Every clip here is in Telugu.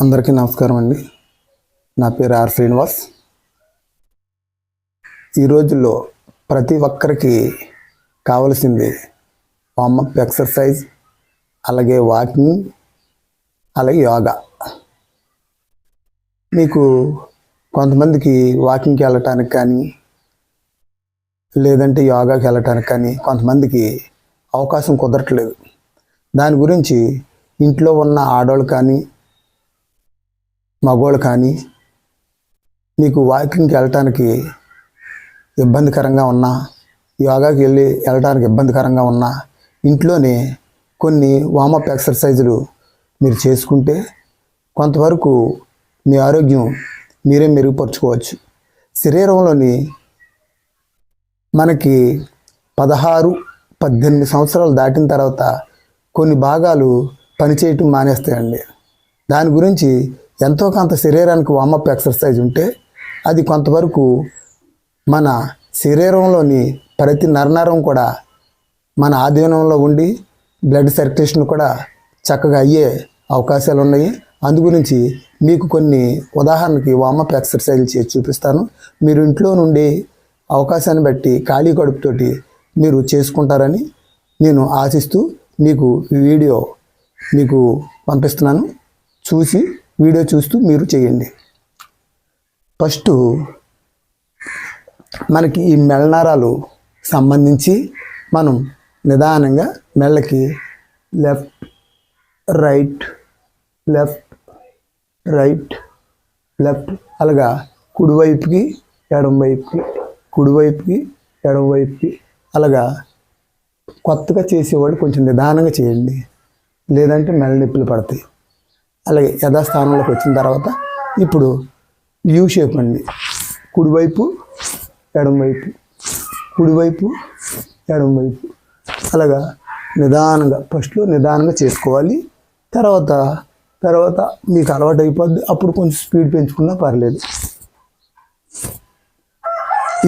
అందరికీ నమస్కారం అండి. నా పేరు ఆర్ శ్రీనివాస్. ఈ రోజుల్లో ప్రతి ఒక్కరికి కావలసింది వార్మప్ ఎక్సర్సైజ్, అలాగే వాకింగ్, అలాగే యోగా. మీకు కొంతమందికి వాకింగ్కి వెళ్ళటానికి కానీ లేదంటే యోగాకి వెళ్ళటానికి కానీ కొంతమందికి అవకాశం కుదరట్లేదు. దాని గురించి ఇంట్లో ఉన్న ఆడవాళ్ళు కానీ మగవాళ్ళు కానీ మీకు వాకింగ్కి వెళ్ళటానికి ఇబ్బందికరంగా ఉన్నా, యోగాకి వెళ్ళటానికి ఇబ్బందికరంగా ఉన్నా ఇంట్లోనే కొన్ని వార్మప్ ఎక్సర్సైజులు మీరు చేసుకుంటే కొంతవరకు మీ ఆరోగ్యం మీరే మెరుగుపరుచుకోవచ్చు. శరీరంలోని మనకి 16-18 సంవత్సరాలు దాటిన తర్వాత కొన్ని భాగాలు పనిచేయటం మానేస్తాయండి. దాని గురించి ఎంతో కొంత శరీరానికి వార్మప్ ఎక్సర్సైజ్ ఉంటే అది కొంతవరకు మన శరీరంలోని ప్రతి నరనరం కూడా మన ఆధీనంలో ఉండి బ్లడ్ సర్క్యులేషన్ కూడా చక్కగా అయ్యే అవకాశాలు ఉన్నాయి. అందుగురించి మీకు కొన్ని ఉదాహరణకి వార్మప్ ఎక్సర్సైజ్ చేసి చూపిస్తాను. మీరు ఇంట్లో నుండి అవకాశాన్ని బట్టి ఖాళీ కడుపుతోటి మీరు చేసుకుంటారని నేను ఆశిస్తూ మీకు ఈ వీడియో పంపిస్తున్నాను. వీడియో చూస్తూ మీరు చేయండి. ఫస్ట్ మనకి ఈ మెల్లనరాలు సంబంధించి మనం నిదానంగా మెల్లకి left right left right left అలాగా కుడివైపుకి ఎడమవైపుకి కుడివైపుకి ఎడమవైపుకి అలాగా కొత్తగా చేసేవాళ్ళు కొంచెం నిదానంగా చేయండి, లేదంటే మెల్ల నొప్పులు పడతాయి. అలాగే యథాస్థానంలోకి వచ్చిన తర్వాత ఇప్పుడు యూ షేప్ అండి. కుడివైపు ఎడమవైపు కుడివైపు ఎడమవైపు అలాగా నిదానంగా ఫస్ట్లో నిదానంగా చేసుకోవాలి. తర్వాత మీకు అలవాటు అయిపోద్ది. అప్పుడు కొంచెం స్పీడ్ పెంచుకున్నా పర్లేదు.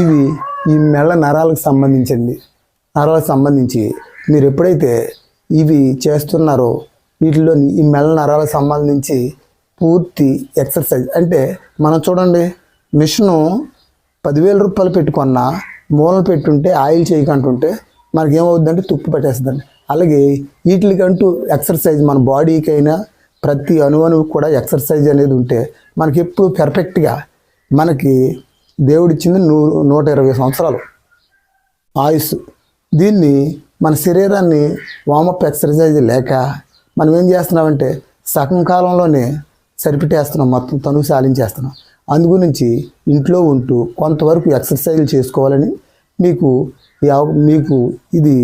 ఇవి ఈ మెల్ల నరాలకు సంబంధించి మీరు ఎప్పుడైతే ఇవి చేస్తున్నారో వీటిలోని ఈ మెల్ల నరాలకు సంబంధించి పూర్తి ఎక్సర్సైజ్ అంటే మనం చూడండి, మిషను 10,000 రూపాయలు పెట్టుకున్న మూలలు పెట్టుంటే ఆయిల్ చేయకంటుంటే మనకి ఏమవుతుందంటే తుప్పు పెట్టేస్తుందండి. అలాగే వీటికంటూ ఎక్సర్సైజ్ మన బాడీకైనా ప్రతి అణువుకు కూడా ఎక్సర్సైజ్ అనేది ఉంటే మనకి ఎప్పుడు పర్ఫెక్ట్గా మనకి దేవుడిచ్చింది 120 సంవత్సరాలు ఆయుస్సు. దీన్ని మన శరీరాన్ని వార్మప్ ఎక్సర్సైజ్ లేక మనం ఏం చేస్తున్నామంటే సగం కాలంలోనే సరిపెట్టేస్తున్నాం, మొత్తం తనువు సాలించేస్తున్నాం. అందుగురించి ఇంట్లో ఉంటూ కొంతవరకు ఎక్సర్సైజ్లు చేసుకోవాలని మీకు ఇది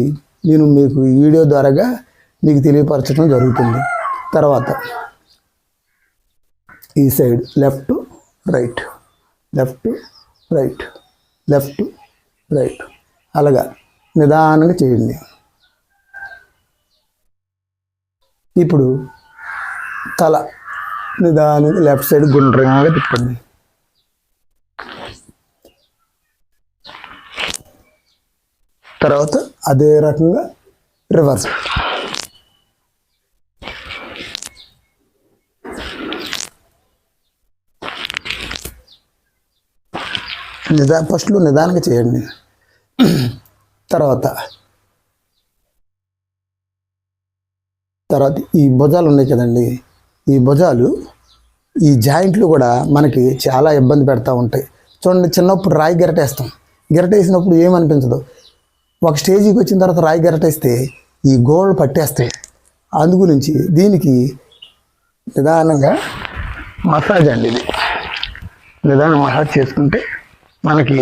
నేను మీకు ఈ వీడియో ద్వారాగా మీకు తెలియపరచడం జరుగుతుంది. తర్వాత ఈ side left right left right left right అలాగా నిదానంగా చేయండి. ఇప్పుడు తల నిదానంగా లెఫ్ట్ సైడ్ గుండ్రంగా తిప్పండి. తర్వాత అదే రకంగా రివర్స్. ఫస్ట్లో నిదానంగా చేయండి. తర్వాత ఈ భుజాలు ఉన్నాయి కదండి, ఈ భుజాలు ఈ జాయింట్లు కూడా మనకి చాలా ఇబ్బంది పెడతా ఉంటాయి. చూడండి, చిన్నప్పుడు రాయి గెరటేసినప్పుడు ఏమనిపించదు. ఒక స్టేజీకి వచ్చిన తర్వాత రాయి గెరటేస్తే ఈ గోళ్ళు పట్టేస్తాయి. అందుగురించి దీనికి నిదానంగా మసాజ్ అండి, ఇది నిదానం మసాజ్ చేసుకుంటే మనకి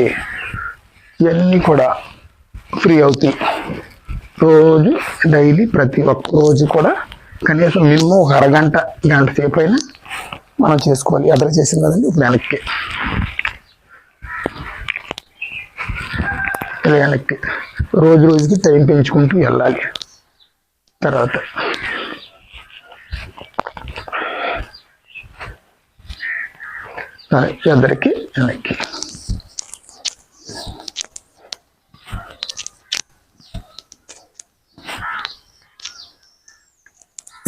ఇవన్నీ కూడా ఫ్రీ అవుతాయి. రోజు డైలీ ప్రతి ఒక్క రోజు కూడా కనీసం మినిమం ఒక అరగంట గంట సేపు అయినా మనం చేసుకోవాలి. అట్లా చేసాం కదండి, ఇప్పుడు వెనక్కి రోజుకి టైం పెంచుకుంటూ వెళ్ళాలి. తర్వాత వెనక్కి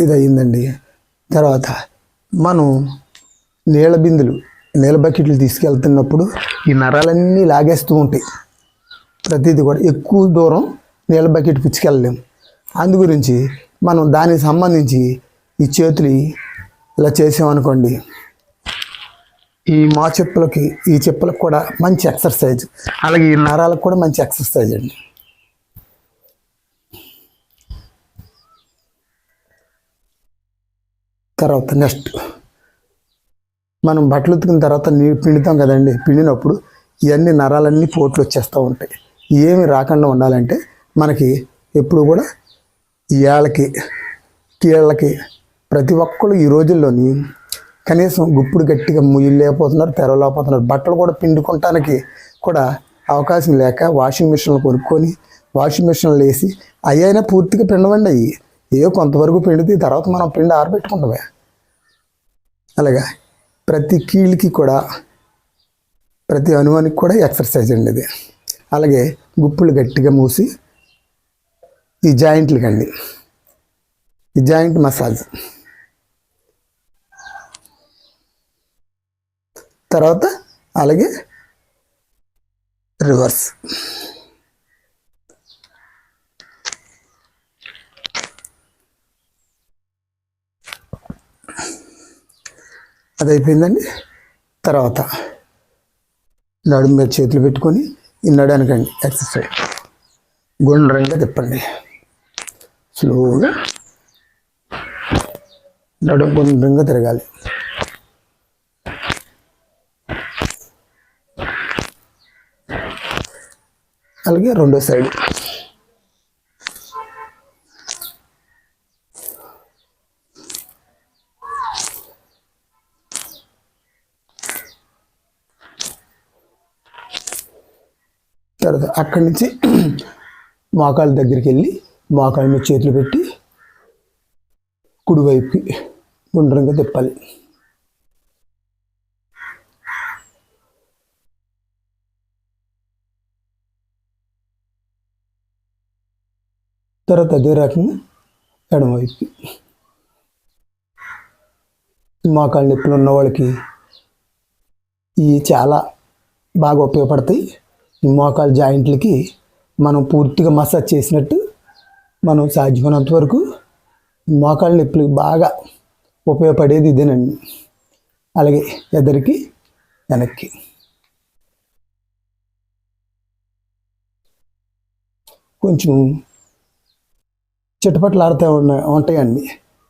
ఇది అయిందండి. తర్వాత మనం నీళ్ళ బకెట్లు తీసుకెళ్తున్నప్పుడు ఈ నరాలన్నీ లాగేస్తూ ఉంటాయి. ప్రతిదీ కూడా ఎక్కువ దూరం నీళ్ళ బకెట్ పుచ్చుకెళ్ళలేము. అందు గురించి మనం దానికి సంబంధించి ఈ చేతులు ఇలా చేసామనుకోండి, ఈ చెప్పులకు కూడా మంచి ఎక్సర్సైజ్, అలాగే ఈ నరాలకు కూడా మంచి ఎక్సర్సైజ్ అండి. తర్వాత నెక్స్ట్ మనం బట్టలు ఉతికిన తర్వాత నీళ్ళు పిండుతాం కదండి. పిండినప్పుడు ఇవన్నీ నరాలన్నీ పోట్లు వచ్చేస్తూ ఉంటాయి. ఏమి రాకుండా ఉండాలంటే మనకి ఎప్పుడు కూడా ఏళ్ళకి కీళ్ళకి ప్రతి ఒక్కరు ఈ రోజుల్లోని కనీసం గుప్పుడు గట్టిగా ముయ్యలేకపోతున్నారు, తెరవలేకపోతున్నారు. బట్టలు కూడా పిండుకోవటానికి కూడా అవకాశం లేక వాషింగ్ మిషన్లు కొనుక్కొని వాషింగ్ మిషన్లు వేసి అయినా పూర్తిగా పిండవండి. అవి కొంతవరకు పిండితే తర్వాత మనం పిండి ఆరబెట్టుకుంటామే. అలాగా ప్రతి కీళ్ళకి కూడా ప్రతి అనుమానికి కూడా ఎక్సర్సైజ్ అండి ఇది. అలాగే గుప్పులు గట్టిగా మూసి ఈ జాయింట్లకండి, ఈ జాయింట్ మసాజ్. తర్వాత అలాగే రివర్స్. అది అయిపోయిందండి. తర్వాత నడుము మీద చేతులు పెట్టుకొని ఈ నడవడానికండి ఎక్సర్సైజ్. గుండ్రంగా తిప్పండి, స్లోగా నడుము గుండ్రంగా తిరగాలి. అలాగే రెండో సైడ్. తర్వాత అక్కడి నుంచి మోకాళ్ళ దగ్గరికి వెళ్ళి మోకాళ్ళ మీద చేతులు పెట్టి కుడివైపుకి గుండ్రంగా తిప్పాలి. తర్వాత అదే రకంగా ఎడమవైపుకి. మోకాళ్ళ నొప్పులు ఉన్న వాళ్ళకి ఇవి చాలా బాగా ఉపయోగపడతాయి. ఈ మోకాళ్ళ జాయింట్లకి మనం పూర్తిగా మసాజ్ చేసినట్టు మనం సాధ్యమైనంత వరకు మోకాళ్ళ నొప్పులకి బాగా ఉపయోగపడేది ఇదేనండి. అలాగే ఎదరికి వెనక్కి. కొంచెం చిటపట్లు ఆడుతూ ఉంటాయండి,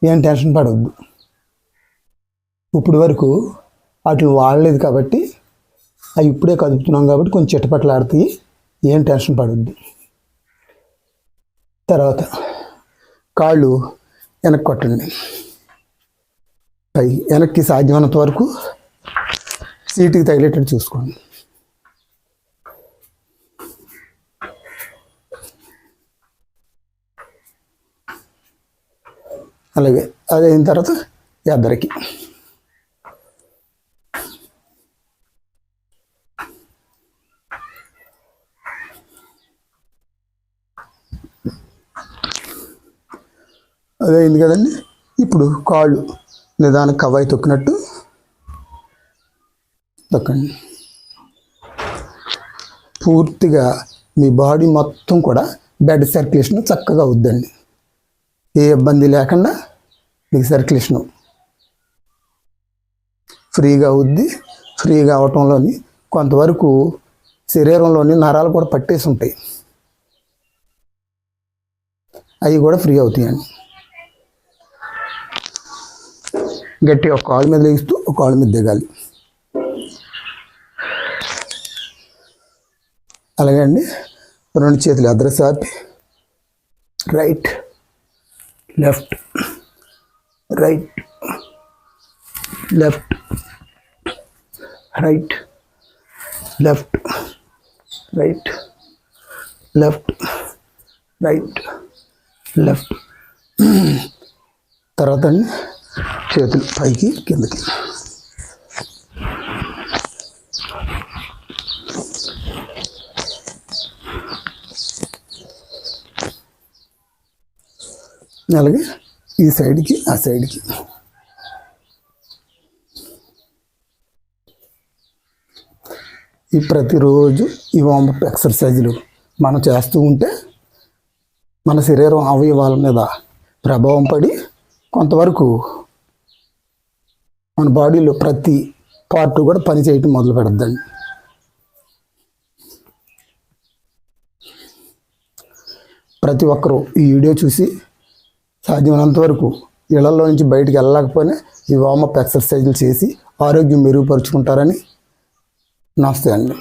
ఏం టెన్షన్ పడవద్దు. ఇప్పుడు వరకు వాటిని వాడలేదు కాబట్టి అవి ఇప్పుడే కదుపుతున్నాం కాబట్టి కొంచెం చిటపట్లు ఆడుతాయి, ఏం టెన్షన్ పడవద్దు. తర్వాత కాళ్ళు వెనక్కి కొట్టండి, వెనక్కి సాధ్యమైనంత వరకు సీటుకి తగిలేటట్టు చూసుకోండి. అలాగే అది అయిన తర్వాత ఎద్దరికి. అదే అయింది కదండి. ఇప్పుడు కాళ్ళు నిదానం కవ్వాయి తొక్కినట్టు తొక్కండి. పూర్తిగా మీ బాడీ మొత్తం కూడా బ్లడ్ సర్క్యులేషన్ చక్కగా అవుద్దండి. ఏ ఇబ్బంది లేకుండా మీకు సర్క్యులేషను ఫ్రీగా అవుద్ది. ఫ్రీగా అవటంలోని కొంతవరకు శరీరంలోని నరాలు కూడా పట్టేసి ఉంటాయి, అవి కూడా ఫ్రీ అవుతాయండి. గట్టిగా ఒక కాళ్ళ మీద లేస్తూ ఒక కాళ్ళ మీద దిగాలి. అలాగే అండి, రెండు చేతులు అద్దర సాపి right left right left right left right left right left. తర్వాత అండి చేతులు పైకి కిందకి. అలాగే ఈ సైడ్కి ఆ సైడ్కి. ఈ ప్రతిరోజు ఈ వార్మప్ ఎక్సర్సైజులు మనం చేస్తూ ఉంటే మన శరీరం అవయవాల మీద ప్రభావం పడి కొంతవరకు మన బాడీలో ప్రతి పార్ట్ కూడా పని చేయటం మొదలు పెడద్దండి. ప్రతి ఒక్కరూ ఈ వీడియో చూసి సాధ్యమైనంత వరకు ఇళ్లలో నుంచి బయటికి వెళ్ళలేకపోయినా ఈ వార్మప్ ఎక్సర్సైజులు చేసి ఆరోగ్యం మెరుగుపరుచుకుంటారని నమస్తే అండి.